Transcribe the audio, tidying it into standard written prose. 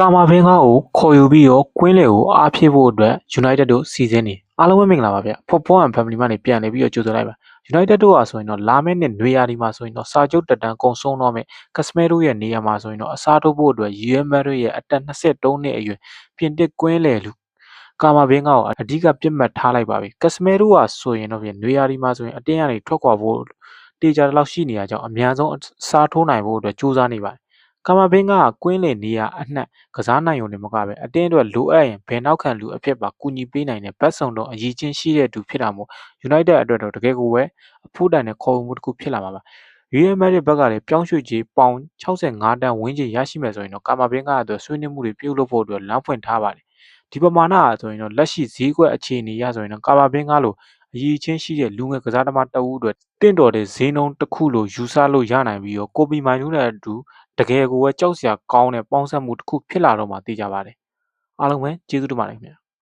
ကာမာဘင်းကားကိုခေါ်ယူပြီးတော့ကွင်းလယ်ကိုအားဖြည့်ဖို့အတွက် United တို့စီစဉ်နေအားလုံးပဲမင်္ဂလာပါဗျ။ Football and Family မှနေပြန်လည်ပြီးတော့ကြိုဆိုလိုက်ပါ United တို့ဟာဆိုရင်တော့လာမယ့်နှစ်နွေရာသီမှာဆိုရင်တော့စာချုပ်တက်တန်းကုန်ဆုံးတော့မယ်ကစမဲတို့ရဲ့နေရာမှာဆိုရင်တော့အစားထိုးဖို့အတွက် UML တို့ရဲ့အသက်23နှစ်အရွယ်ပြင်တစ်ကွင်းလယ်လူကာမာဘင်းကားကိုအဓိကပြစ်မှတ်ထားလိုက်ပါပြီကစမဲတို့ဟာဆိုရင်တော့နွေရာသီမှာဆိုရင်အတင်းကနေထွက်ခွာဖို့တေချာတလောက်ရှိနေရကြောင်းအများဆုံးစားထိုးနိုင်ဖို့အတွက်စူးစမ်းနေပါတယ်ကာမာဘင်းကကွင်းလယ်နေရာအနှံ့ကစားနိုင်ုံနဲ့မကပဲအတင်းအတွက်လိုအပ်ရင်ဘယ်နောက်ခံလူအဖြစ်ပါကူညီပေးနိုင်တဲ့ဘတ်ဆောင်တော့အရေးချင်းရှိတဲ့သူဖြစ်တာမို့ United အတွက်တော့တကယ်ကိုပဲအဖို့တန်တဲ့ခေါ်မှုတစ်ခုဖြစ်လာမှာပါ။ Real Madrid ဘက်ကလည်းပြောင်းရွှေ့ကြီးပေါင်65တန်းဝန်းကျင်ရရှိမယ်ဆိုရင်တော့ကာမာဘင်းကအတွက်ဆွေးနွေးမှုတွေပြုလုပ်ဖို့အတွက်လမ်းဖွင့်ထားပါတယ်။ဒီပမာဏအားဆိုရင်တော့လက်ရှိဈေးကွက်အခြေအနေရဆိုရင်တော့ကာမာဘင်းကလိုအရေးချင်းရှိတဲ့လူငယ်ကစားသမားတအုပ်အတွက်တင့်တော်တဲ့ဈေးနှုန်းတစ်ခုလိုယူဆလို့ရနိုင်ပြီးတော့ကိုပီမိုင်နူးနဲ့အတူတကယ်ကိုပဲကြောက်စရာကောင်းတဲ့ပေါင်းစပ်မှုတစ်ခုဖြစ်လာတော့မှသိကြပါတယ်အားလုံးပဲကျေးဇူးတင်ပါတယ်ခင်ဗျာ